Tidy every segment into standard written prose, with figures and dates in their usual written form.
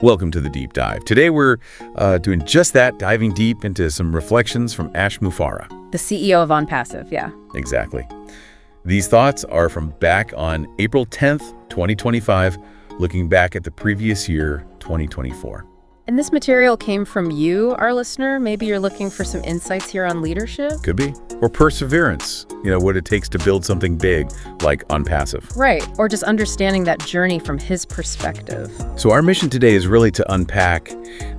Welcome to the Deep Dive. Today we're doing just that, diving deep into some reflections from Mufareh. The CEO of ONPASSIVE, yeah. Exactly. These thoughts are from back on April 10th, 2025, looking back at the previous year, 2024. And this material came from you, our listener. Maybe you're looking for some insights here on leadership. Could be. Or perseverance, what it takes to build something big like ONPASSIVE. Right, or just understanding that journey from his perspective. So our mission today is really to unpack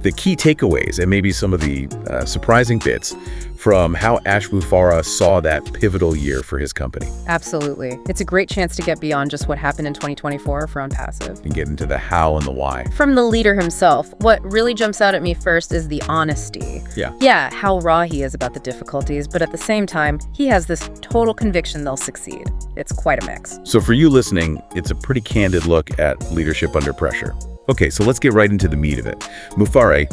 the key takeaways and maybe some of the surprising bits from how Mufareh saw that pivotal year for his company. Absolutely. It's a great chance to get beyond just what happened in 2024 for ONPASSIVE. And get into the how and the why. From the leader himself, what really jumps out at me first is the honesty. Yeah, how raw he is about the difficulties, but at the same time, he has this total conviction they'll succeed. It's quite a mix. So for you listening, it's a pretty candid look at leadership under pressure. Okay, so let's get right into the meat of it. Mufareh,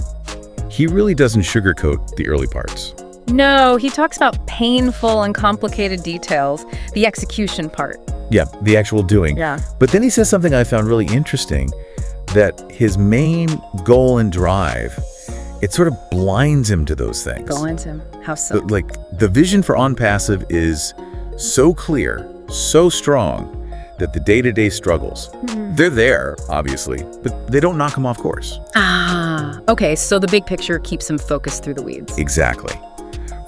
he really doesn't sugarcoat the early parts. No, he talks about painful and complicated details, the execution part. Yeah, the actual doing. Yeah. But then he says something I found really interesting, that his main goal and drive, it sort of blinds him to those things. Blinds him? How so? Like, the vision for ONPASSIVE is so clear, so strong, that the day-to-day struggles, they're there, obviously, but they don't knock him off course. Okay, so the big picture keeps him focused through the weeds. Exactly.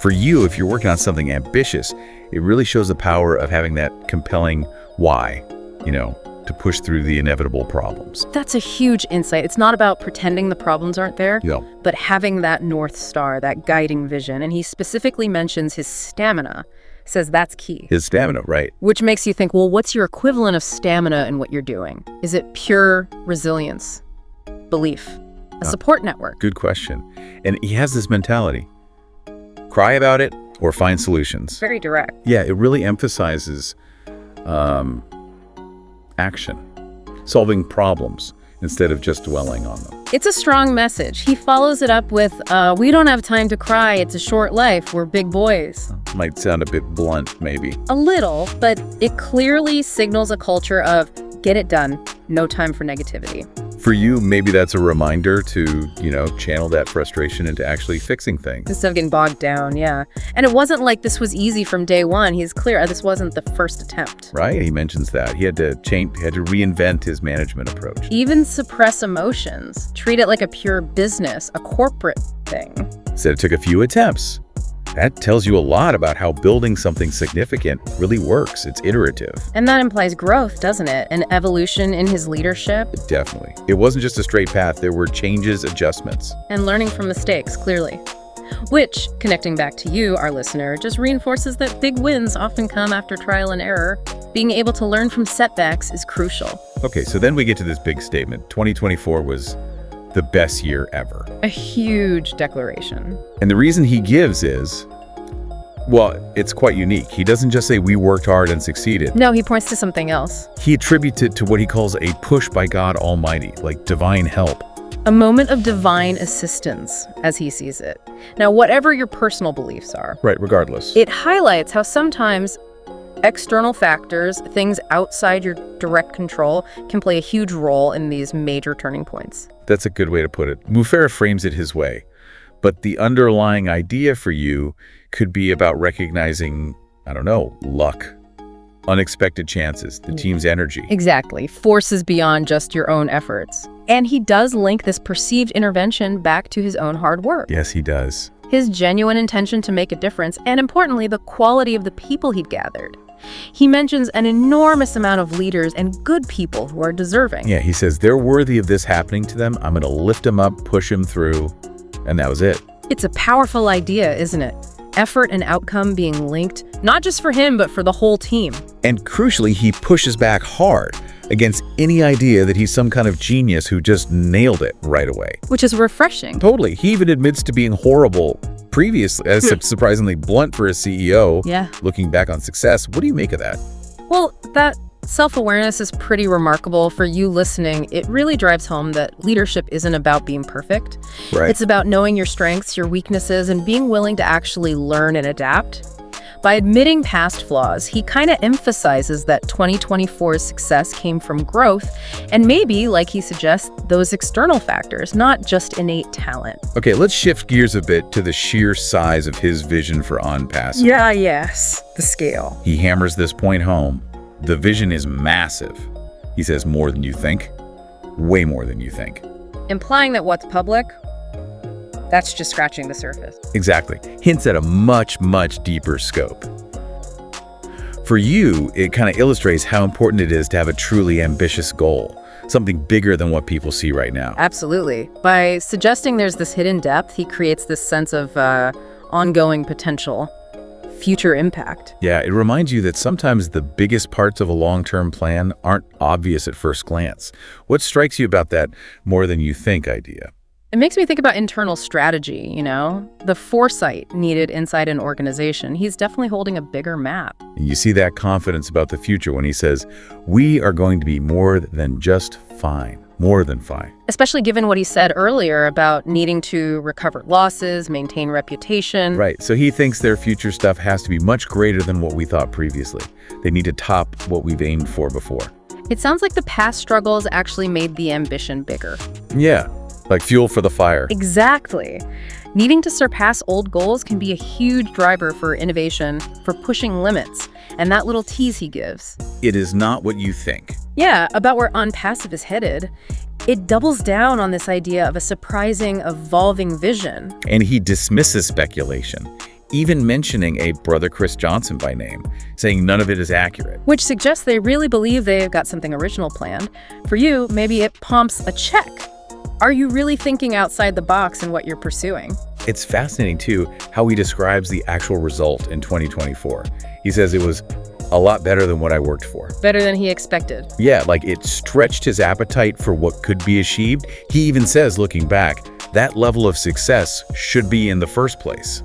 For you, if you're working on something ambitious, it really shows the power of having that compelling why, to push through the inevitable problems. That's a huge insight. It's not about pretending the problems aren't there, but having that North Star, that guiding vision. And he specifically mentions his stamina, says that's key. His stamina, right. Which makes you think, well, what's your equivalent of stamina in what you're doing? Is it pure resilience, belief, a support network? Good question. And he has this mentality. Cry about it or find solutions. Very direct. Yeah, it really emphasizes action, solving problems instead of just dwelling on them. It's a strong message. He follows it up with, we don't have time to cry. It's a short life. We're big boys. Might sound a bit blunt, maybe. A little, but it clearly signals a culture of get it done, no time for negativity. For you, maybe that's a reminder to, channel that frustration into actually fixing things. Instead of getting bogged down, yeah. And it wasn't like this was easy from day one. He's clear this wasn't the first attempt. Right, he mentions that. He had to reinvent his management approach. Even suppress emotions. Treat it like a pure business, a corporate thing. Said it took a few attempts. That tells you a lot about how building something significant really works. It's iterative. And that implies growth, doesn't it? An evolution in his leadership. Definitely. It wasn't just a straight path. There were changes, adjustments. And learning from mistakes, clearly. Which, connecting back to you, our listener, just reinforces that big wins often come after trial and error. Being able to learn from setbacks is crucial. Okay, so then we get to this big statement. 2024 was the best year ever. A huge declaration. And the reason he gives is, well, it's quite unique. He doesn't just say we worked hard and succeeded. No, he points to something else. He attributes it to what he calls a push by God Almighty, like divine help. A moment of divine assistance, as he sees it. Now, whatever your personal beliefs are. Right, regardless. It highlights how sometimes external factors, things outside your direct control, can play a huge role in these major turning points. That's a good way to put it. Mufareh frames it his way. But the underlying idea for you could be about recognizing, luck, unexpected chances, the team's energy. Exactly. Forces beyond just your own efforts. And he does link this perceived intervention back to his own hard work. Yes, he does. His genuine intention to make a difference, and importantly, the quality of the people he'd gathered. He mentions an enormous amount of leaders and good people who are deserving. Yeah, he says they're worthy of this happening to them. I'm going to lift them up, push them through, and that was it. It's a powerful idea, isn't it? Effort and outcome being linked, not just for him, but for the whole team. And crucially, he pushes back hard against any idea that he's some kind of genius who just nailed it right away. Which is refreshing. Totally. He even admits to being horrible previously, as surprisingly blunt for a CEO. Yeah. Looking back on success. What do you make of that? Well, that self-awareness is pretty remarkable. For you listening, it really drives home that leadership isn't about being perfect. Right. It's about knowing your strengths, your weaknesses, and being willing to actually learn and adapt. By admitting past flaws, he kind of emphasizes that 2024's success came from growth and maybe, like he suggests, those external factors, not just innate talent. Okay, let's shift gears a bit to the sheer size of his vision for ONPASSIVE. Yes, the scale. He hammers this point home. The vision is massive. He says more than you think, way more than you think. Implying that what's public, that's just scratching the surface. Exactly. Hints at a much, much deeper scope. For you, it kind of illustrates how important it is to have a truly ambitious goal, something bigger than what people see right now. Absolutely. By suggesting there's this hidden depth, he creates this sense of ongoing potential, future impact. Yeah, it reminds you that sometimes the biggest parts of a long-term plan aren't obvious at first glance. What strikes you about that more than you think idea? It makes me think about internal strategy, the foresight needed inside an organization. He's definitely holding a bigger map. And you see that confidence about the future when he says, we are going to be more than just fine, more than fine. Especially given what he said earlier about needing to recover losses, maintain reputation. Right, so he thinks their future stuff has to be much greater than what we thought previously. They need to top what we've aimed for before. It sounds like the past struggles actually made the ambition bigger. Yeah. Like fuel for the fire. Exactly. Needing to surpass old goals can be a huge driver for innovation, for pushing limits, and that little tease he gives. It is not what you think. Yeah, about where ONPASSIVE is headed. It doubles down on this idea of a surprising, evolving vision. And he dismisses speculation, even mentioning a brother Chris Johnson by name, saying none of it is accurate. Which suggests they really believe they've got something original planned. For you, maybe it prompts a check. Are you really thinking outside the box in what you're pursuing? It's fascinating, too, how he describes the actual result in 2024. He says it was a lot better than what I worked for. Better than he expected. Yeah, like it stretched his appetite for what could be achieved. He even says, looking back, that level of success should be in the first place.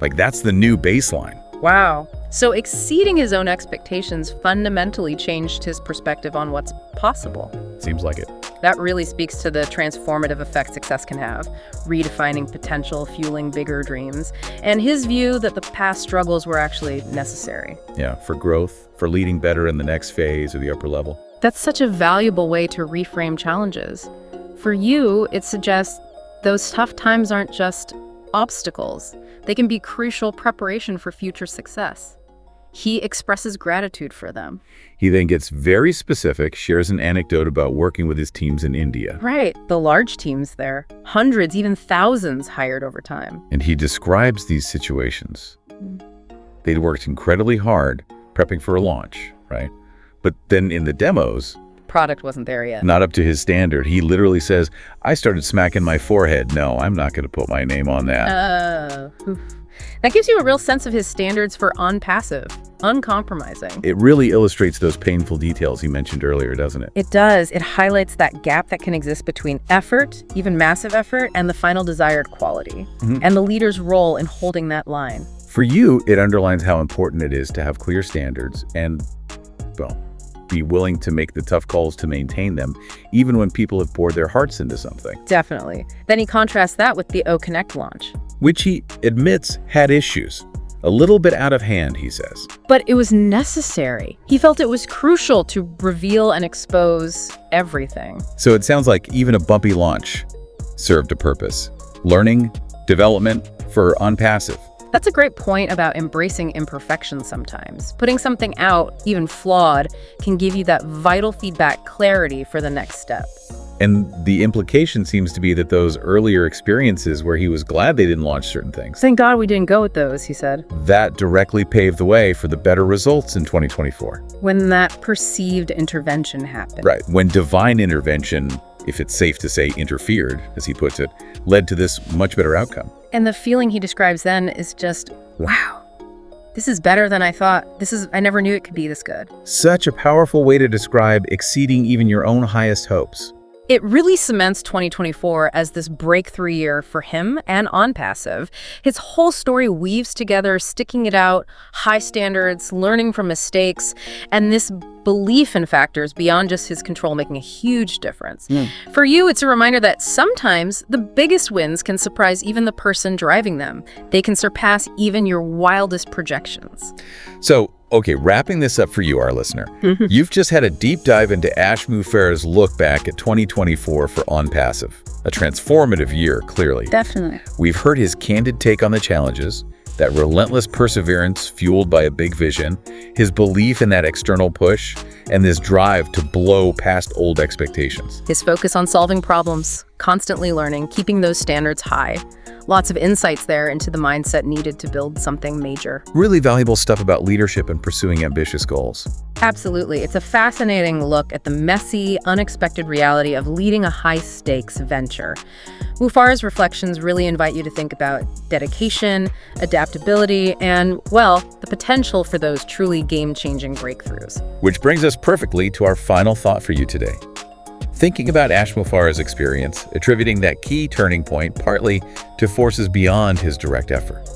Like that's the new baseline. Wow. So exceeding his own expectations fundamentally changed his perspective on what's possible. Seems like it. That really speaks to the transformative effect success can have, redefining potential, fueling bigger dreams, and his view that the past struggles were actually necessary. Yeah, for growth, for leading better in the next phase or the upper level. That's such a valuable way to reframe challenges. For you, it suggests those tough times aren't just obstacles. They can be crucial preparation for future success. He expresses gratitude for them. He then gets very specific, shares an anecdote about working with his teams in India. Right, the large teams there. Hundreds, even thousands hired over time. And he describes these situations. They'd worked incredibly hard prepping for a launch, right? But then in the demos, product wasn't there yet. Not up to his standard. He literally says, I started smacking my forehead. No, I'm not going to put my name on that. That gives you a real sense of his standards for ONPASSIVE, uncompromising. It really illustrates those painful details he mentioned earlier, doesn't it? It does. It highlights that gap that can exist between effort, even massive effort, and the final desired quality, and the leader's role in holding that line. For you, it underlines how important it is to have clear standards and, well, be willing to make the tough calls to maintain them, even when people have poured their hearts into something. Definitely. Then he contrasts that with the O-Connect launch, which he admits had issues. A little bit out of hand, he says. But it was necessary. He felt it was crucial to reveal and expose everything. So it sounds like even a bumpy launch served a purpose. Learning, development for ONPASSIVE. That's a great point about embracing imperfection sometimes. Putting something out, even flawed, can give you that vital feedback clarity for the next step. And the implication seems to be that those earlier experiences where he was glad they didn't launch certain things. Thank God we didn't go with those, he said. That directly paved the way for the better results in 2024. When that perceived intervention happened. Right, when divine intervention, if it's safe to say interfered, as he puts it, led to this much better outcome. And the feeling he describes then is just, wow, this is better than I thought. I never knew it could be this good. Such a powerful way to describe exceeding even your own highest hopes. It really cements 2024 as this breakthrough year for him and ONPASSIVE. His whole story weaves together, sticking it out, high standards, learning from mistakes, and this belief in factors beyond just his control making a huge difference. For you, it's a reminder that sometimes the biggest wins can surprise even the person driving them. They can surpass even your wildest projections. So, okay, wrapping this up for you, our listener. You've just had a deep dive into Ash Mufareh's look back at 2024 for ONPASSIVE. A transformative year, clearly. Definitely. We've heard his candid take on the challenges, that relentless perseverance fueled by a big vision, his belief in that external push, and this drive to blow past old expectations. His focus on solving problems, constantly learning, keeping those standards high. Lots of insights there into the mindset needed to build something major. Really valuable stuff about leadership and pursuing ambitious goals. Absolutely. It's a fascinating look at the messy, unexpected reality of leading a high-stakes venture. Mufareh's reflections really invite you to think about dedication, adaptability, and, well, the potential for those truly game-changing breakthroughs. Which brings us perfectly to our final thought for you today. Thinking about Ash Mufareh's experience, attributing that key turning point partly to forces beyond his direct effort.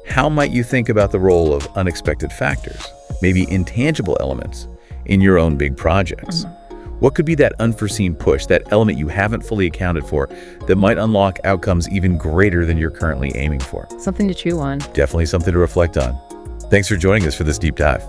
How might you think about the role of unexpected factors, maybe intangible elements, in your own big projects? What could be that unforeseen push, that element you haven't fully accounted for, that might unlock outcomes even greater than you're currently aiming for? Something to chew on. Definitely something to reflect on. Thanks for joining us for this deep dive.